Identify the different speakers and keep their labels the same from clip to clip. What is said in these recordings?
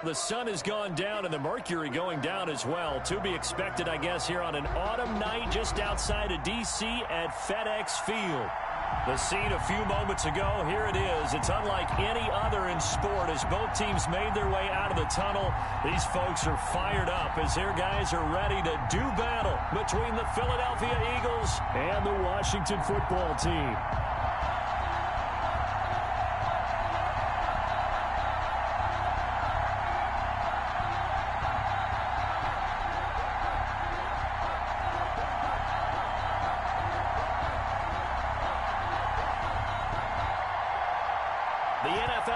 Speaker 1: The sun has gone down and the mercury going down as well. To be expected, I guess, here on an autumn night just outside of D.C. at FedEx Field. The scene a few moments ago, here it is. It's unlike any other in sport as both teams made their way out of the tunnel. These folks are fired up as their guys are ready to do battle between the Philadelphia Eagles and the Washington football team.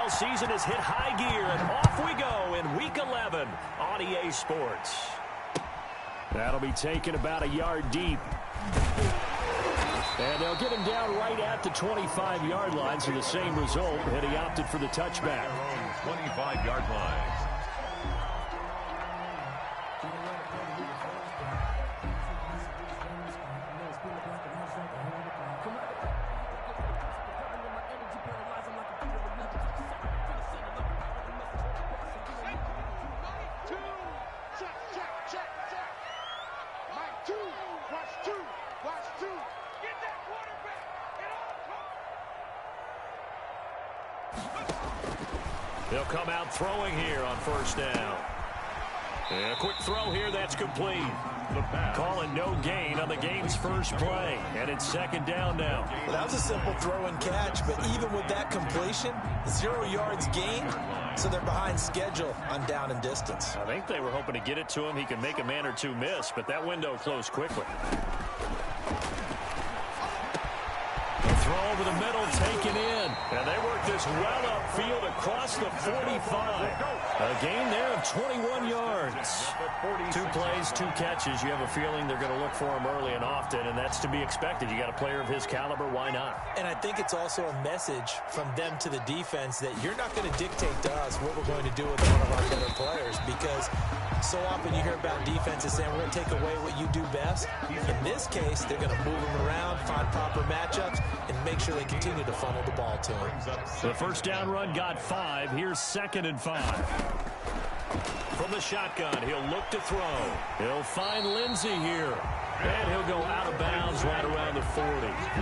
Speaker 1: Season has hit high gear, and off we go in Week 11 on EA Sports. That'll be taken about a yard deep. And they'll get him down right at the 25-yard line, so the same result, and he opted for the touchback.
Speaker 2: 25-yard line.
Speaker 1: They'll come out throwing here on first down. And a quick throw here, that's complete. Calling no gain on the game's first play. And it's second down now.
Speaker 3: Well, that was a simple throw and catch, but even with that completion, 0 yards gained, so they're behind schedule on down and distance.
Speaker 1: I think they were hoping to get it to him. He could make a man or two miss, but that window closed quickly. Throw over the middle, taken in. And they work this well upfield across the 45. A gain there of 21 yards. 2 plays, 2 catches. You have a feeling they're going to look for him early and often, and that's to be expected. You got a player of his caliber, why not?
Speaker 3: And I think it's also a message from them to the defense that you're not going to dictate to us what we're going to do with one of our better players, because so often you hear about defenses saying we're going to take away what you do best. In this case, they're going to move him around, find proper matchups, and make sure they continue to funnel the ball to him.
Speaker 1: The first down run got 5. Here's 2nd and 5. From the shotgun, he'll look to throw. He'll find Lindsey here. And he'll go out of bounds right around the 40.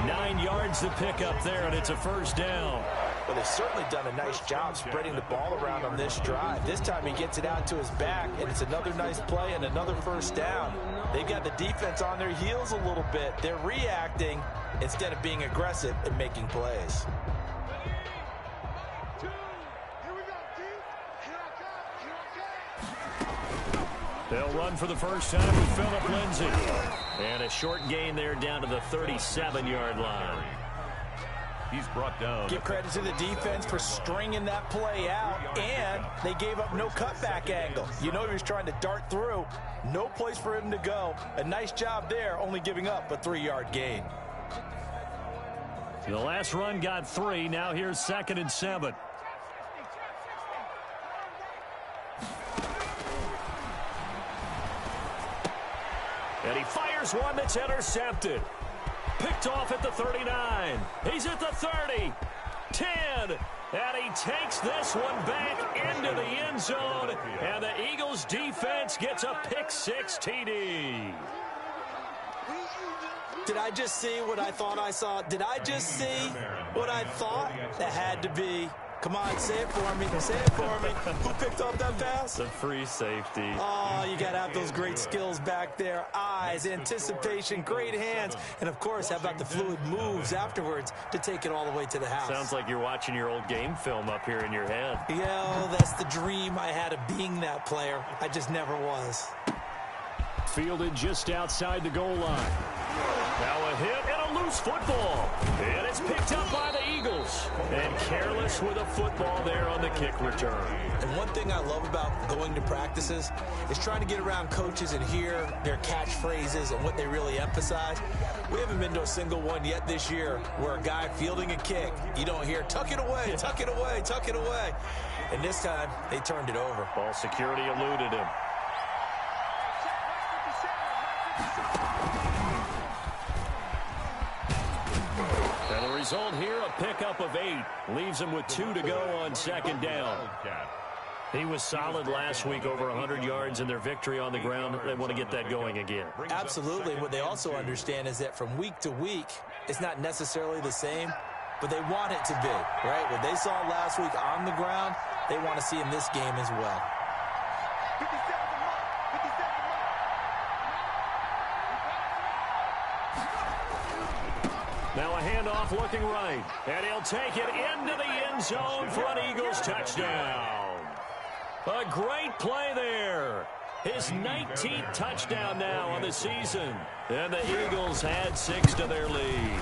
Speaker 1: 9 yards to pick up there, and it's a first down.
Speaker 3: Well, they've certainly done a nice job spreading the ball around on this drive. This time he gets it out to his back, and it's another nice play and another first down. They've got the defense on their heels a little bit. They're reacting instead of being aggressive and making plays.
Speaker 1: They'll run for the first time with Phillip Lindsay. And a short gain there down to the 37-yard line.
Speaker 2: He's brought down.
Speaker 3: Give credit to the defense for stringing that play out, and they gave up no cutback angle. You know he was trying to dart through. No place for him to go. A nice job there, only giving up a 3-yard gain.
Speaker 1: The last run got 3. Now here's 2nd and 7. And he fires one that's intercepted. Picked off at the 39. He's at the 30. 10. And he takes this one back into the end zone. And the Eagles defense gets a pick-6 TD.
Speaker 3: Did I just see what I thought I saw? Did I just see what I thought? That had to be. Come on, say it for me. Say it for me. Who picked up that pass?
Speaker 1: The free safety.
Speaker 3: Oh, you got to have those great skills back there. Eyes, anticipation, great hands. And, of course, how about the fluid moves afterwards to take it all the way to the house?
Speaker 1: Sounds like you're watching your old game film up here in your head.
Speaker 3: Yeah, well, that's the dream I had of being that player. I just never was.
Speaker 1: Fielded just outside the goal line. Now a hit and a loose football. And it's picked up by the Eagles. And careless with a football there on the kick return.
Speaker 3: And one thing I love about going to practices is trying to get around coaches and hear their catchphrases and what they really emphasize. We haven't been to a single one yet this year where a guy fielding a kick, you don't hear, tuck it away, tuck it away, tuck it away. And this time, they turned it over.
Speaker 1: Ball security eluded him. And the result here, a pickup of 8. Leaves him with 2 to go on second down. He was solid last week, over 100 yards in their victory on the ground. They want to get that going again.
Speaker 3: Absolutely. What they also understand is that from week to week, it's not necessarily the same, but they want it to be, right? What they saw last week on the ground, they want to see in this game as well.
Speaker 1: Now a handoff looking right, and he'll take it into the end zone for an Eagles touchdown. A great play there. His 19th touchdown now on the season. And the Eagles add 6 to their lead.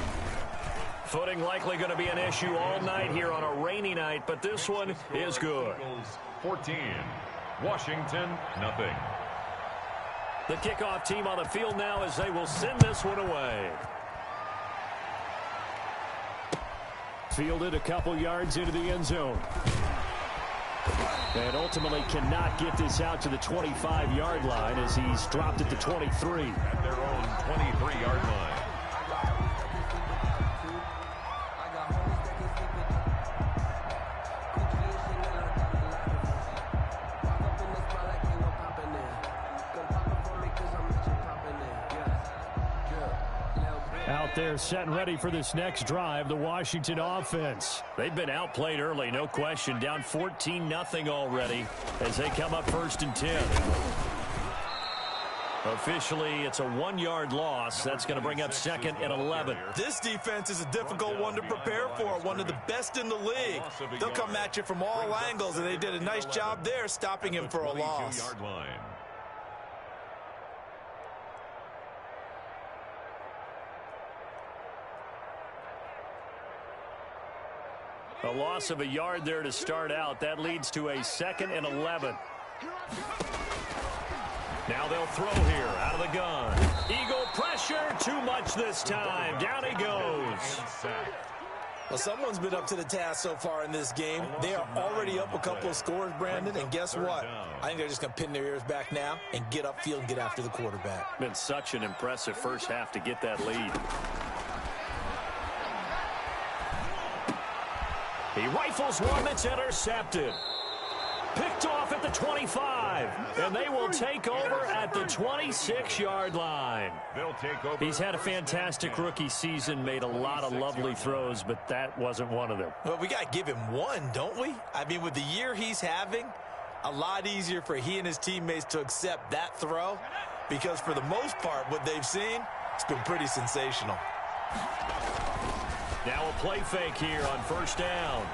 Speaker 1: Footing likely going to be an issue all night here on a rainy night, but this one is good.
Speaker 2: 14, Washington, nothing.
Speaker 1: The kickoff team on the field now as they will send this one away. Fielded a couple yards into the end zone. And ultimately cannot get this out to the 25-yard line as he's dropped it to 23.
Speaker 2: At their own 23-yard line.
Speaker 1: Out there set and ready for this next drive, the Washington offense. They've been outplayed early, no question. Down 14-0 already as they come up 1st and 10. Officially, it's a 1-yard loss. That's going to bring up 2nd and 11.
Speaker 3: This defense is a difficult one to prepare for, one of the best in the league. They'll come at you from all angles, and they did a nice job there stopping him for a loss.
Speaker 1: A loss of a yard there to start out. That leads to a 2nd and 11. Now they'll throw here out of the gun. Eagle pressure, too much this time. Down he goes.
Speaker 3: Well, someone's been up to the task so far in this game. They are already up a couple of scores, Brandon, and guess what? I think they're just going to pin their ears back now and get upfield and get after the quarterback.
Speaker 1: Been such an impressive first half to get that lead. He rifles one that's intercepted. Picked off at the 25, and they will take over at the 26-yard line.
Speaker 2: They'll take over.
Speaker 1: He's had a fantastic rookie season, made a lot of lovely throws, but that wasn't one of them.
Speaker 3: Well, we got to give him one, don't we? I mean, with the year he's having, a lot easier for he and his teammates to accept that throw because for the most part, what they've seen, it's been pretty sensational.
Speaker 1: Now a play fake here on 1st down.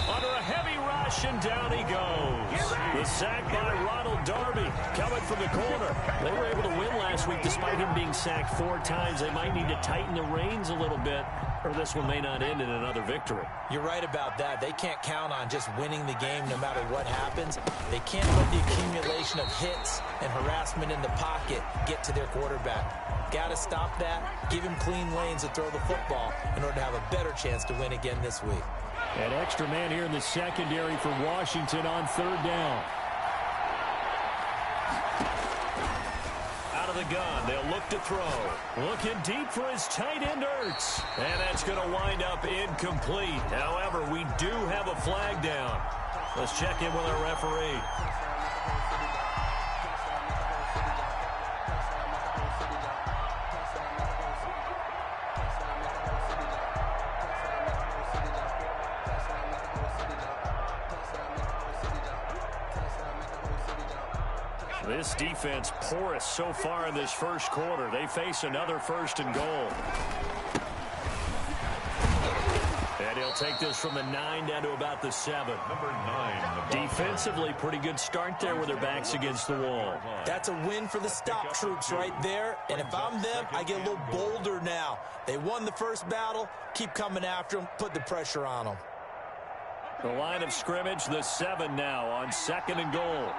Speaker 1: Under a heavy rush, and down he goes. The sack by Ronald Darby coming from the corner. They were able to win last week despite him being sacked 4 times. They might need to tighten the reins a little bit, or this one may not end in another victory.
Speaker 3: You're right about that. They can't count on just winning the game no matter what happens. They can't let the accumulation of hits and harassment in the pocket get to their quarterback. Got to stop that, give him clean lanes to throw the football in order to have a better chance to win again this week.
Speaker 1: An extra man here in the secondary for Washington on 3rd down. Out of the gun, they'll look to throw. Looking deep for his tight end, Ertz. And that's going to wind up incomplete. However, we do have a flag down. Let's check in with our referee. This defense porous so far in this first quarter. They face another 1st and goal. And he'll take this from the 9 down to about the 7.
Speaker 2: Number 9.
Speaker 1: Defensively, pretty good start there with their backs against the wall.
Speaker 3: That's a win for the stop troops right there. And if I'm them, I get a little bolder now. They won the first battle. Keep coming after them. Put the pressure on them.
Speaker 1: The line of scrimmage, the 7 now on 2nd and goal.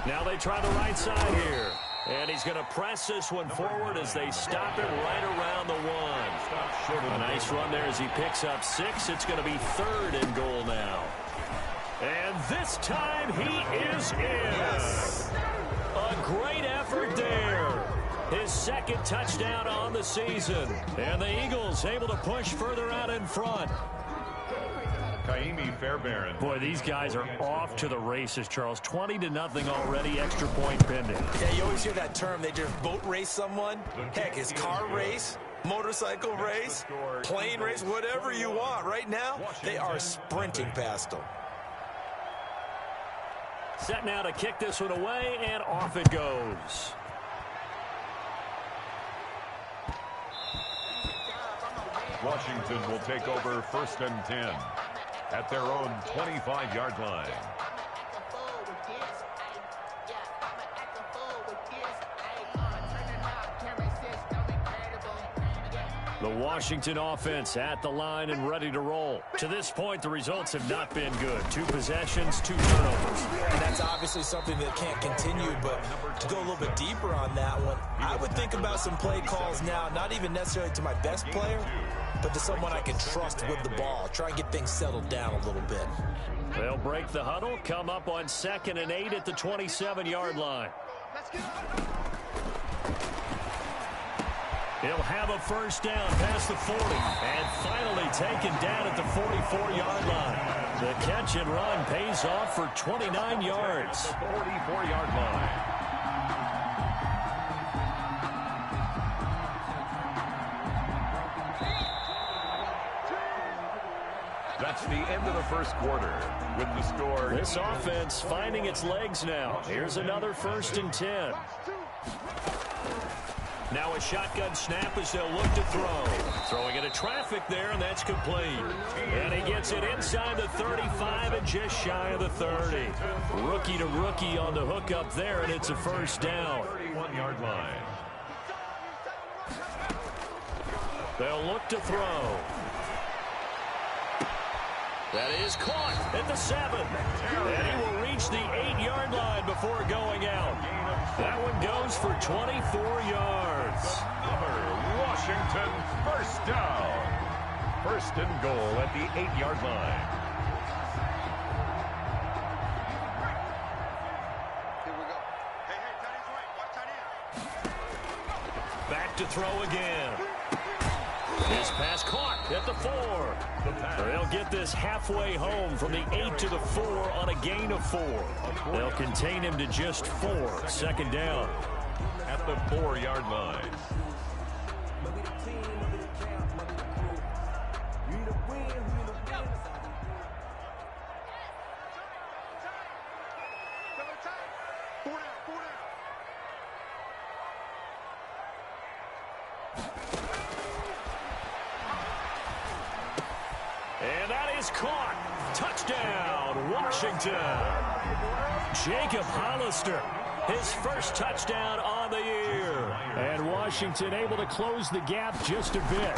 Speaker 1: Now they try the right side here. And he's going to press this one forward as they stop it right around the 1. A nice run there as he picks up 6. It's going to be 3rd and goal now. And this time he is in.
Speaker 3: Yes.
Speaker 1: A great effort there. His 2nd touchdown on the season. And the Eagles able to push further out in front. Boy, these guys are off to the races, Charles. 20-0 already, extra point pending.
Speaker 3: Yeah, you always hear that term. They just boat race someone. Heck, it's car race, motorcycle race, plane race, whatever you want. Right now, they are sprinting past them.
Speaker 1: Set now to kick this one away, and off it goes.
Speaker 2: Washington will take over 1st and 10 at their own 25-yard line.
Speaker 1: The Washington offense at the line and ready to roll. To this point, the results have not been good. 2 possessions, 2 turnovers.
Speaker 3: And that's obviously something that can't continue, but to go a little bit deeper on that one, I would think about some play calls now, not even necessarily to my best player, but to someone I can trust with the ball. Try and get things settled down a little bit.
Speaker 1: They'll break the huddle, come up on 2nd and 8 at the 27-yard line. He'll have a first down past the 40 and finally taken down at the 44-yard line. The catch and run pays off for 29 yards.
Speaker 2: The 44-yard line. That's the end of the first quarter with the score.
Speaker 1: This offense finding its legs now. Here's another 1st and 10. Now a shotgun snap as they'll look to throw. Throwing into traffic there, and that's complete. And he gets it inside the 35 and just shy of the 30. Rookie to rookie on the hook up there, and it's a first down.
Speaker 2: 31-yard line.
Speaker 1: They'll look to throw. That is caught at the 7. And he will reach the 8-yard line before going out. That one goes for 24 yards.
Speaker 2: Washington, first down. 1st and goal at the 8-yard line.
Speaker 4: Here we go. Hey, tight end's right. Watch tight end.
Speaker 1: Back to throw again. This pass caught at the 4. They'll get this halfway home from the 8 to the 4 on a gain of 4. They'll contain him to just 4. 2nd down.
Speaker 2: At the 4-yard line.
Speaker 1: And that is caught. Touchdown, Washington. Jacob Hollister, his first touchdown on the year. And Washington able to close the gap just a bit.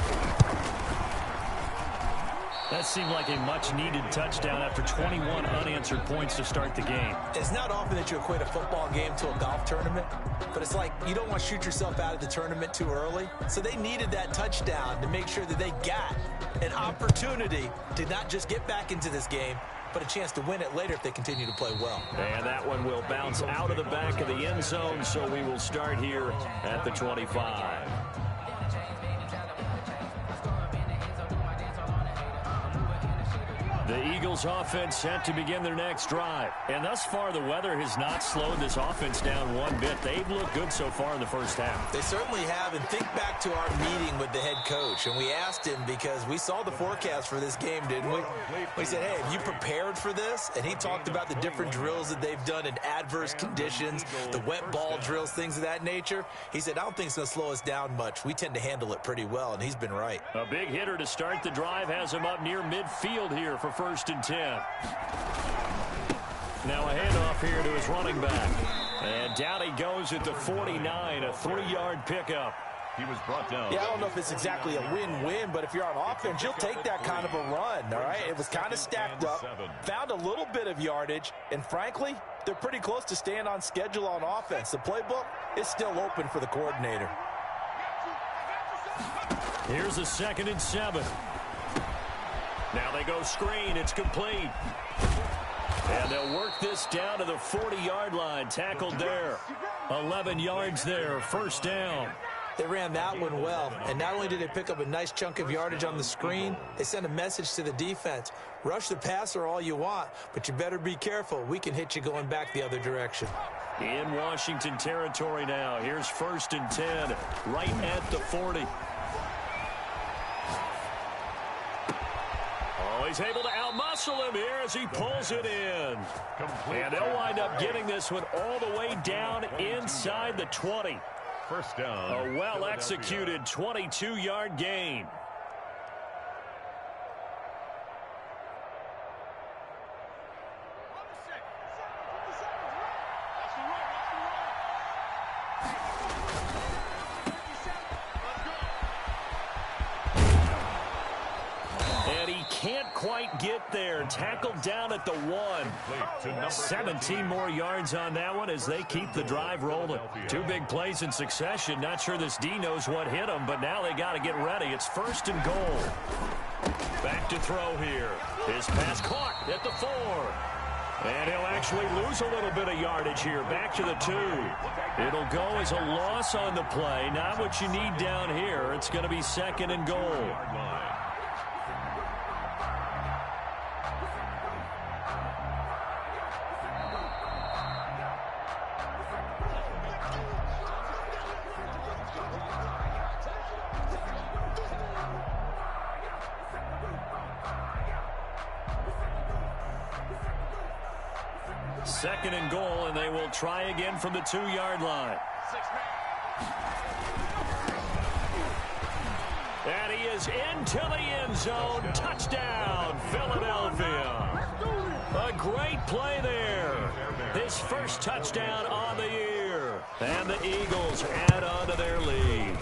Speaker 1: That seemed like a much-needed touchdown after 21 unanswered points to start the game.
Speaker 3: It's not often that you equate a football game to a golf tournament, but it's like you don't want to shoot yourself out of the tournament too early. So they needed that touchdown to make sure that they got an opportunity to not just get back into this game, but a chance to win it later if they continue to play well.
Speaker 1: And that one will bounce out of the back of the end zone, so we will start here at the 25. The Eagles offense set to begin their next drive. And thus far, the weather has not slowed this offense down one bit. They've looked good so far in the first half.
Speaker 3: They certainly have. And think back to our meeting with the head coach. And we asked him because we saw the forecast for this game, didn't we? We said, hey, have you prepared for this? And he talked about the different drills that they've done in adverse conditions, the wet ball drills, things of that nature. He said, I don't think it's going to slow us down much. We tend to handle it pretty well, and he's been right.
Speaker 1: A big hitter to start the drive has him up near midfield here for 1st and 10. Now a handoff here to his running back. And down he goes at the 49, a 3-yard pickup.
Speaker 2: He was brought down.
Speaker 3: Yeah, I don't know if it's exactly a win-win, but if you're on offense, you'll take that kind of a run, all right? It was kind of stacked up, found a little bit of yardage, and frankly, they're pretty close to staying on schedule on offense. The playbook is still open for the coordinator.
Speaker 1: Here's a 2nd and 7. Now they go screen. It's complete. And they'll work this down to the 40-yard line. Tackled there. 11 yards there. 1st down.
Speaker 3: They ran that one well, and not only did they pick up a nice chunk of yardage on the screen, they sent a message to the defense. Rush the passer all you want, but you better be careful. We can hit you going back the other direction.
Speaker 1: In Washington territory now. Here's 1st and 10, right at the 40. Oh, he's able to outmuscle him here as he pulls it in. And they'll wind up getting this one all the way down inside the 20.
Speaker 2: First down.
Speaker 1: A well-executed 22-yard gain. And he can't quite get there. Tackled down at the 1. 17 more yards on that one as they keep the drive rolling. 2 big plays in succession. Not sure this D knows what hit him, but now they got to get ready. It's 1st and goal. Back to throw here. His pass caught at the 4. And he'll actually lose a little bit of yardage here. Back to the 2. It'll go as a loss on the play. Not what you need down here. It's going to be 2nd and goal. Second and goal, and they will try again from the 2-yard line. And he is into the end zone. Touchdown, Philadelphia. A great play there. His first touchdown on the year. And the Eagles add on to their lead.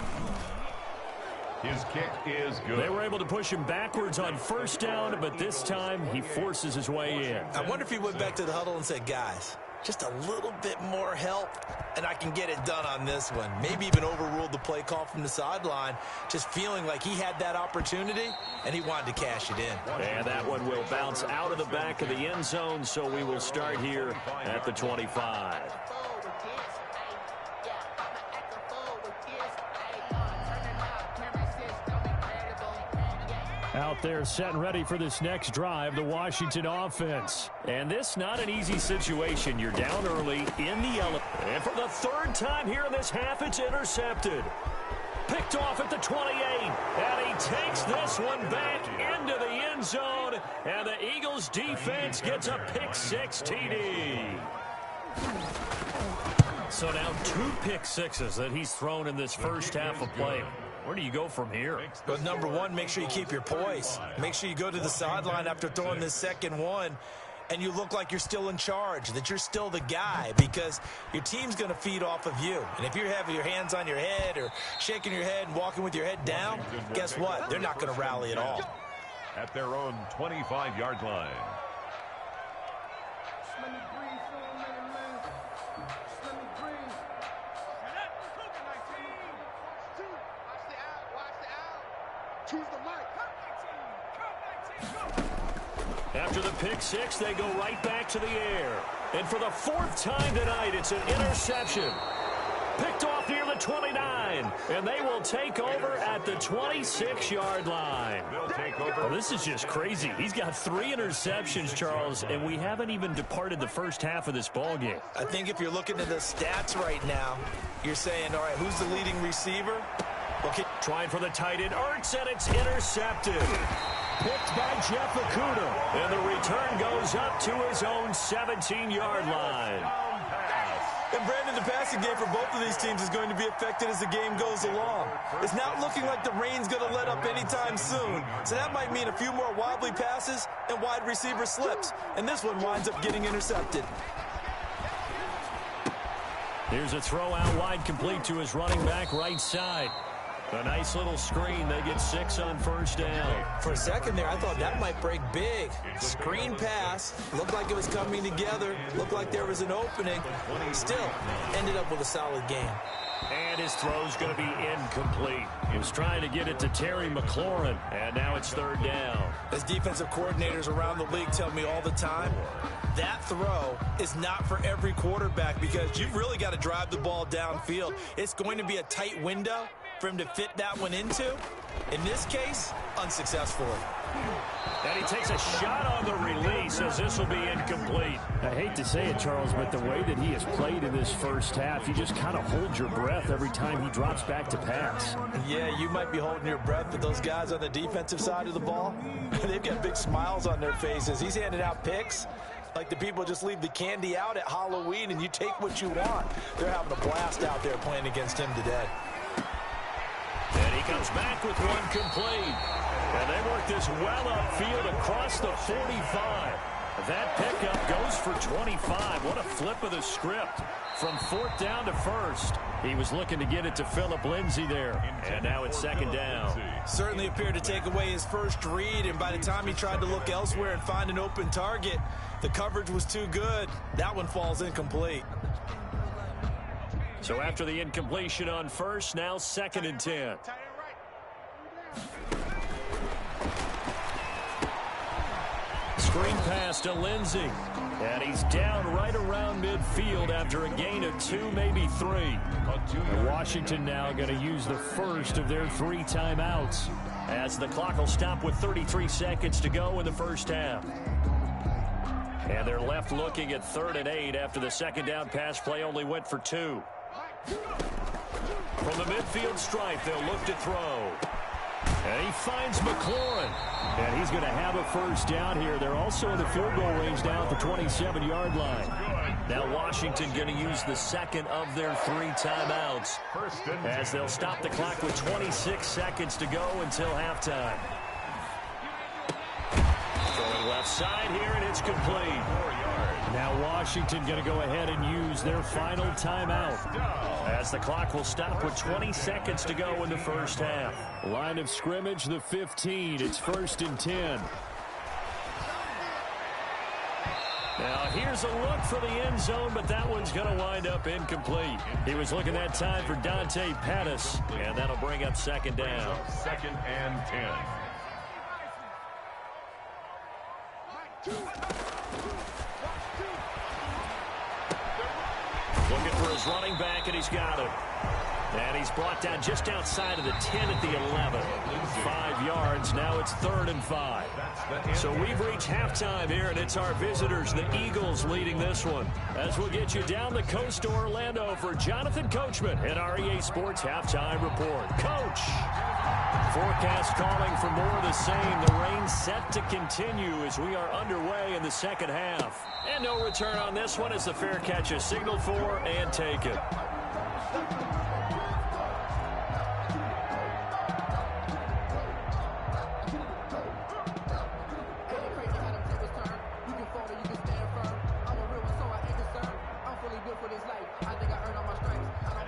Speaker 2: His kick is good.
Speaker 1: They were able to push him backwards on 1st down, but this time he forces his way in.
Speaker 3: I wonder if he went back to the huddle and said, guys, just a little bit more help, and I can get it done on this one. Maybe even overruled the play call from the sideline, just feeling like he had that opportunity, and he wanted to cash it in.
Speaker 1: And that one will bounce out of the back of the end zone, so we will start here at the 25. Out there set and ready for this next drive, the Washington offense. And this not an easy situation. You're down early in the element. And for the 3rd time here in this half, it's intercepted. Picked off at the 28. And he takes this one back into the end zone. And the Eagles defense gets a pick-6 TD. So now 2 pick-6s that he's thrown in this first half of play. Where do you go from here?
Speaker 3: But number 1, make sure you keep your poise. Make sure you go to the sideline after throwing this second one, and you look like you're still in charge, that you're still the guy, because your team's going to feed off of you. And if you're having your hands on your head or shaking your head and walking with your head down, guess what? They're not going to rally at all.
Speaker 2: At their own 25-yard line.
Speaker 1: After the pick-6, they go right back to the air. And for the 4th time tonight, it's an interception. Picked off near the 29. And they will take over at the 26-yard line. Oh, this is just crazy. He's got 3 interceptions, Charles, and we haven't even departed the first half of this ballgame.
Speaker 3: I think if you're looking at the stats right now, you're saying, all right, who's the leading receiver?
Speaker 1: Okay. Trying for the tight end, Ertz, and it's intercepted. Picked by Jeff Okudah. And the return goes up to his own 17-yard line.
Speaker 3: And Brandon, the passing game for both of these teams is going to be affected as the game goes along. It's not looking like the rain's going to let up anytime soon. So that might mean a few more wobbly passes and wide receiver slips. And this one winds up getting intercepted.
Speaker 1: Here's a throw out wide, complete to his running back right side. A nice little screen. They get 6 on 1st down.
Speaker 3: For a second there, I thought that might break big. Screen pass. Looked like it was coming together. Looked like there was an opening. Still, ended up with a solid game.
Speaker 1: And his throw's going to be incomplete. He was trying to get it to Terry McLaurin, and now it's 3rd down.
Speaker 3: As defensive coordinators around the league tell me all the time, that throw is not for every quarterback because you've really got to drive the ball downfield. It's going to be a tight window, for him to fit that one into. In this case, unsuccessfully.
Speaker 1: And he takes a shot on the release as this will be incomplete.
Speaker 5: I hate to say it, Charles, but the way that he has played in this first half, you just kind of hold your breath every time he drops back to pass.
Speaker 3: Yeah, you might be holding your breath, but those guys on the defensive side of the ball, they've got big smiles on their faces. He's handing out picks like the people just leave the candy out at Halloween and you take what you want. They're having a blast out there playing against him today.
Speaker 1: And he comes back with one complete. And they work this well upfield across the 45. That pickup goes for 25. What a flip of the script. From fourth down to first. He was looking to get it to Phillip Lindsay there. And now it's second down.
Speaker 3: Certainly appeared to take away his first read, and by the time he tried to look elsewhere and find an open target, the coverage was too good. That one falls incomplete.
Speaker 1: So after the incompletion on first, now second and 10. Screen pass to Lindsay. And he's down right around midfield after a gain of 2, maybe 3.
Speaker 5: And Washington now going to use the first of their 3 timeouts.
Speaker 1: As the clock will stop with 33 seconds to go in the first half. And they're left looking at 3rd and 8 after the second down pass play only went for 2. From the midfield stripe, they'll look to throw. And he finds McLaurin.
Speaker 5: And he's going to have a first down here. They're also in the field goal range down at the 27-yard line.
Speaker 1: Now Washington going to use the second of their 3 timeouts as they'll stop the clock with 26 seconds to go until halftime. Throwing left side here, and it's complete.
Speaker 5: Now Washington going to go ahead and use their final timeout
Speaker 1: as the clock will stop with 20 seconds to go in the first half.
Speaker 5: Line of scrimmage, the 15. It's 1st and 10.
Speaker 1: Now here's a look for the end zone, but that one's going to wind up incomplete. He was looking that time for Dante Pettis, and that'll bring up second down.
Speaker 2: 2nd and 10.
Speaker 1: Looking for his running back, and he's got it. And he's brought down just outside of the 10 at the 11. 5 yards. Now it's 3rd and 5. So we've reached halftime here, and it's our visitors, the Eagles, leading this one. As we'll get you down the coast to Orlando for Jonathan Coachman at our EA Sports Halftime Report. Coach! Forecast calling for more of the same. The rain set to continue as we are underway in the second half. And no return on this one as the fair catch is signaled for and taken.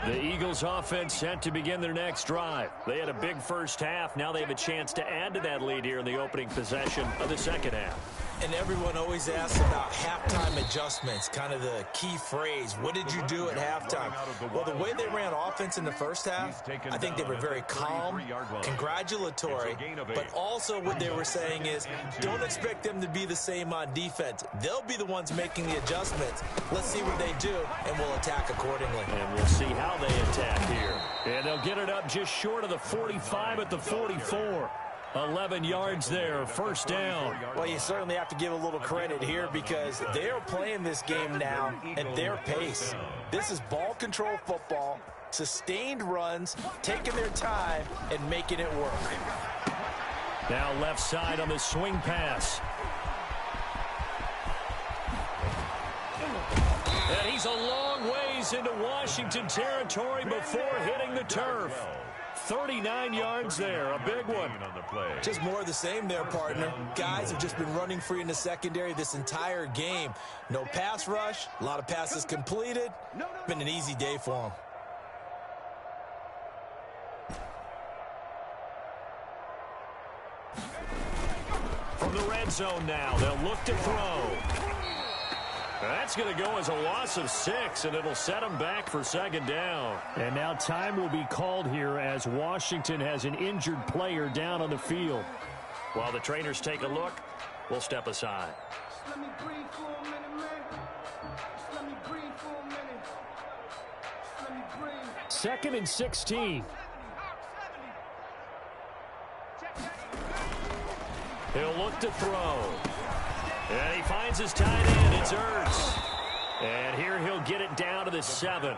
Speaker 1: The Eagles offense set to begin their next drive. They had a big first half. Now they have a chance to add to that lead here in the opening possession of the second half.
Speaker 3: And everyone always asks about halftime adjustments, kind of the key phrase. What did you do at halftime? Well, the way they ran offense in the first half, I think they were very calm, congratulatory, but also what they were saying is don't expect them to be the same on defense. They'll be the ones making the adjustments. Let's see what they do, and we'll attack accordingly.
Speaker 1: And we'll see how they attack here. And they'll get it up just short of the 45 at the 44. 11 yards there, first down.
Speaker 3: Well, you certainly have to give a little credit here because they're playing this game now at their pace. This is ball control football, sustained runs, taking their time, and making it work.
Speaker 1: Now left side on the swing pass. And he's a long ways into Washington territory before hitting the turf. 39 yards there, a big one.
Speaker 3: Just more of the same there, partner. Guys have just been running free in the secondary this entire game. No pass rush, a lot of passes completed. Been an easy day for them.
Speaker 1: From the red zone now, they'll look to throw. That's going to go as a loss of 6, and it'll set them back for second down.
Speaker 5: And now time will be called here as Washington has an injured player down on the field.
Speaker 1: While the trainers take a look, we'll step aside.
Speaker 6: Let me breathe for a minute, man. Let me breathe for a minute. Let me breathe.
Speaker 5: 2nd and 16.
Speaker 1: He'll look to throw. And he finds his tight end. It's Ertz. And here he'll get it down to the 7.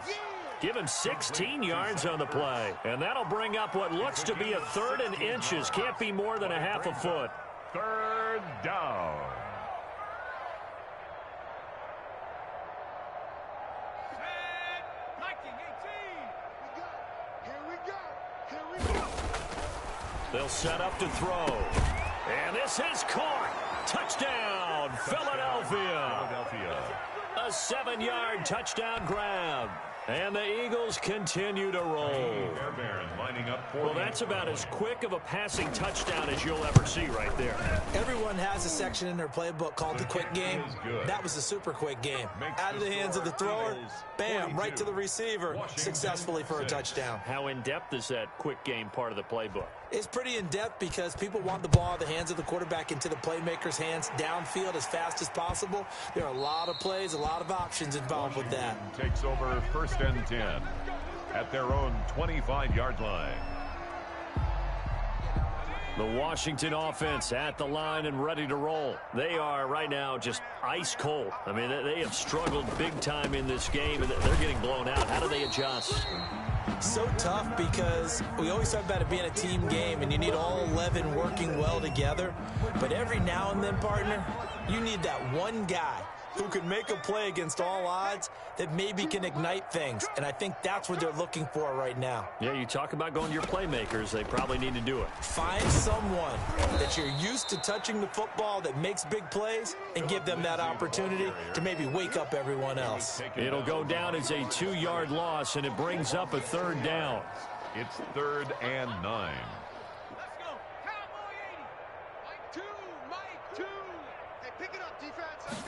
Speaker 1: Give him 16 yards on the play. And that'll bring up what looks to be a 3rd and inches. Can't be more than a half a foot.
Speaker 2: 3rd down.
Speaker 1: They'll set up to throw. And this is caught. Touchdown, Philadelphia. A 7-yard touchdown grab. And the Eagles continue to roll. Well, that's about as quick of a passing touchdown as you'll ever see right there.
Speaker 3: Everyone has a section in their playbook called the quick game. That was a super quick game. Out of the hands of the thrower, bam, right to the receiver, successfully for a touchdown.
Speaker 1: How in-depth is that quick game part of the playbook?
Speaker 3: It's pretty in-depth because people want the ball in the hands of the quarterback into the playmaker's hands downfield as fast as possible. There are a lot of plays, a lot of options involved with that.
Speaker 2: Takes over 1st and 10 at their own 25-yard line.
Speaker 1: The Washington offense at the line and ready to roll. They are right now just ice cold. I mean, they have struggled big time in this game, and they're getting blown out. How do they adjust?
Speaker 3: So tough because we always talk about it being a team game and you need all 11 working well together. But every now and then, partner, you need that one guy who can make a play against all odds that maybe can ignite things. And I think that's what they're looking for right now.
Speaker 1: Yeah, you talk about going to your playmakers. They probably need to do it.
Speaker 3: Find someone that you're used to touching the football that makes big plays and give them that opportunity to maybe wake up everyone else.
Speaker 1: It'll go down as a 2-yard loss, and it brings up a 3rd down.
Speaker 2: It's 3rd and 9.
Speaker 4: Let's go. Cowboy 80. Mike 2. Mike 2. Hey, pick it up, defense.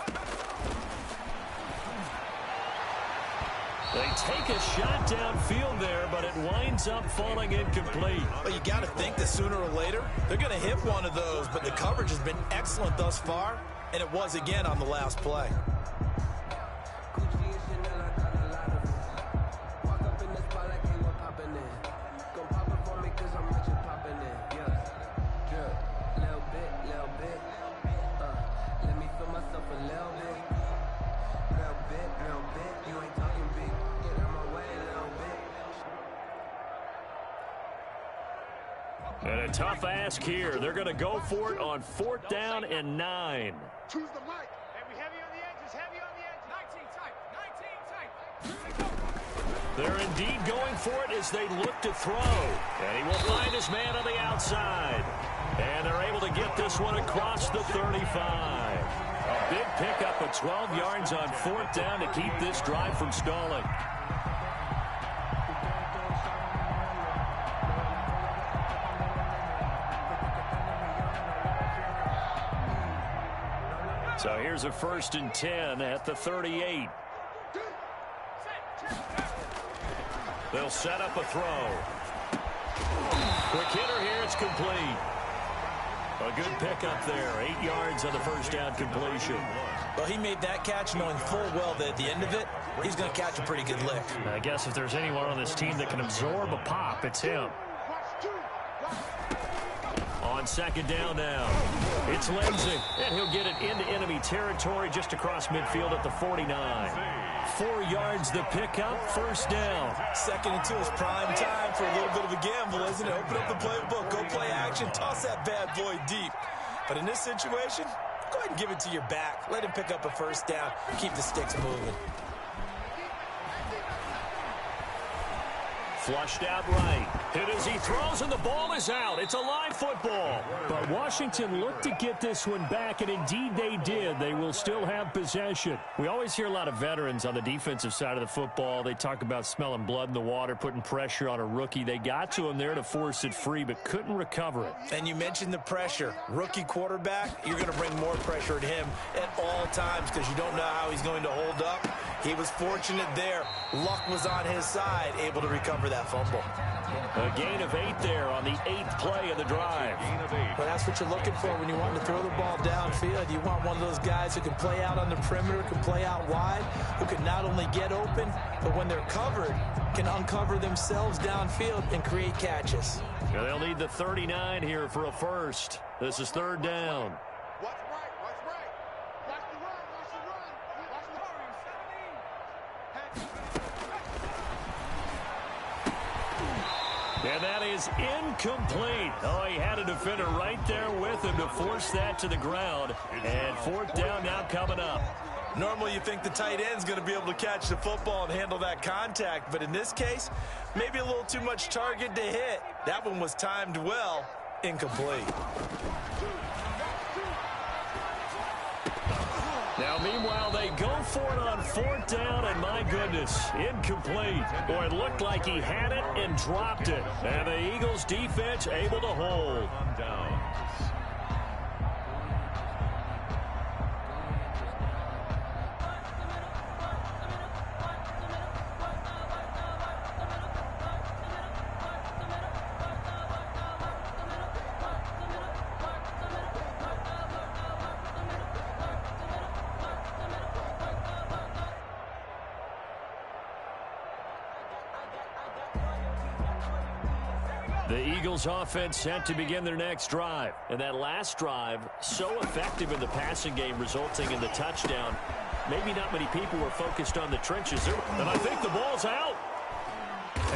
Speaker 1: They take a shot downfield there, but it winds up falling incomplete.
Speaker 3: Well, you got to think that sooner or later they're going to hit one of those, but the coverage has been excellent thus far, and it was again on the last play.
Speaker 1: And a tough ask here. They're going to go for it on 4th down and 9.
Speaker 4: Choose the mic. Hey, we heavy on the edges, heavy on the edges. 19 tight.
Speaker 1: They're indeed going for it as they look to throw. And he will find his man on the outside. And they're able to get this one across the 35. A big pickup of 12 yards on 4th down to keep this drive from stalling. So here's a 1st and 10 at the 38. They'll set up a throw. Quick hitter here. It's complete. A good pickup there. 8 yards on the 1st down completion.
Speaker 3: Well, he made that catch knowing full well that at the end of it, he's going to catch a pretty good lick.
Speaker 5: I guess if there's anyone on this team that can absorb a pop, it's him.
Speaker 1: On 2nd down now, it's Lindsay, and he'll get it into enemy territory just across midfield at the 49. 4 yards the pickup, 1st down.
Speaker 3: 2nd and 2 is prime time for a little bit of a gamble, isn't it? Open up the playbook, go play action, toss that bad boy deep. But in this situation, go ahead and give it to your back. Let him pick up a 1st down, keep the sticks moving.
Speaker 1: Flushed out right. Hit as he throws, and the ball is out. It's a live football.
Speaker 5: But Washington looked to get this one back, and indeed they did. They will still have possession.
Speaker 1: We always hear a lot of veterans on the defensive side of the football. They talk about smelling blood in the water, putting pressure on a rookie. They got to him there to force it free, but couldn't recover it.
Speaker 3: And you mentioned the pressure. Rookie quarterback, you're going to bring more pressure at him at all times because you don't know how he's going to hold up. He was fortunate there. Luck was on his side, able to recover that fumble.
Speaker 1: A gain of 8 there on the 8th play of the drive.
Speaker 3: Well, that's what you're looking for when you want to throw the ball downfield. You want one of those guys who can play out on the perimeter, can play out wide, who can not only get open, but when they're covered, can uncover themselves downfield and create catches.
Speaker 1: Yeah, they'll need the 39 here for a first. This is 3rd down.
Speaker 4: Watch right, watch right. Watch the run, watch the run. Watch the hurry, 17.
Speaker 1: And that is incomplete. Oh, he had a defender right there with him to force that to the ground. And 4th down now coming up.
Speaker 3: Normally you think the tight end's going to be able to catch the football and handle that contact, but in this case, maybe a little too much target to hit. That one was timed well, incomplete.
Speaker 1: Now, meanwhile, they go for it on 4th down, and my goodness, incomplete. Boy, it looked like he had it and dropped it. And the Eagles defense able to hold.
Speaker 2: Down.
Speaker 1: The Eagles offense set to begin their next drive. And that last drive, so effective in the passing game, resulting in the touchdown. Maybe not many people were focused on the trenches there. And I think the ball's out.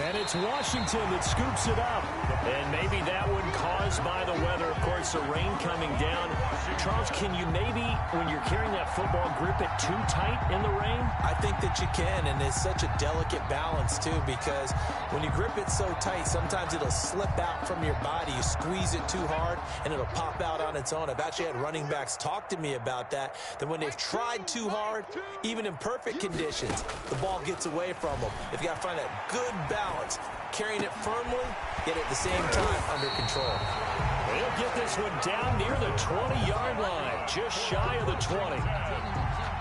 Speaker 5: And it's Washington that scoops it up.
Speaker 1: And maybe that one caused by the weather. Of course, the rain coming down. Charles, can you maybe, when you're carrying that football, grip it too tight in the rain?
Speaker 3: I think that you can, and it's such a delicate balance, too, because when you grip it so tight, sometimes it'll slip out from your body. You squeeze it too hard, and it'll pop out on its own. I've actually had running backs talk to me about that when they've tried too hard, even in perfect conditions, the ball gets away from them. If you got to find that good balance, carrying it firmly, yet at the same time under control.
Speaker 1: They'll get this one down near the 20-yard line, just shy of the 20.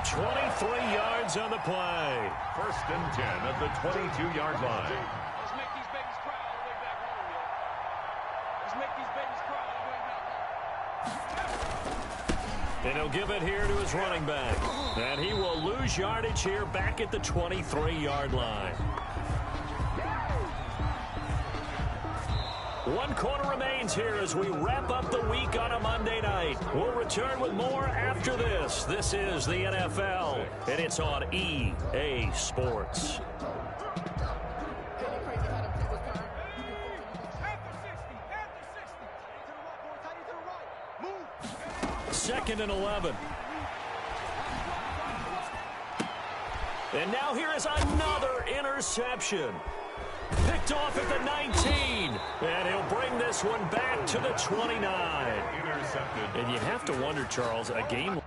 Speaker 1: 23 yards on the play.
Speaker 2: 1st and 10 at the 22-yard line.
Speaker 4: Let's make these babies cry all the way back home, yo. Let's make these babies cry all the way back home.
Speaker 1: And he'll give it here to his running back. And he will lose yardage here back at the 23-yard line. 1 quarter remains here as we wrap up the week on a Monday night. We'll return with more after this. This is the NFL, and it's on EA Sports. Second and 11. And now here is another interception. Picked off at the 19. And he'll bring this one back to the 29.
Speaker 2: Intercepted.
Speaker 1: And you have to wonder, Charles, a game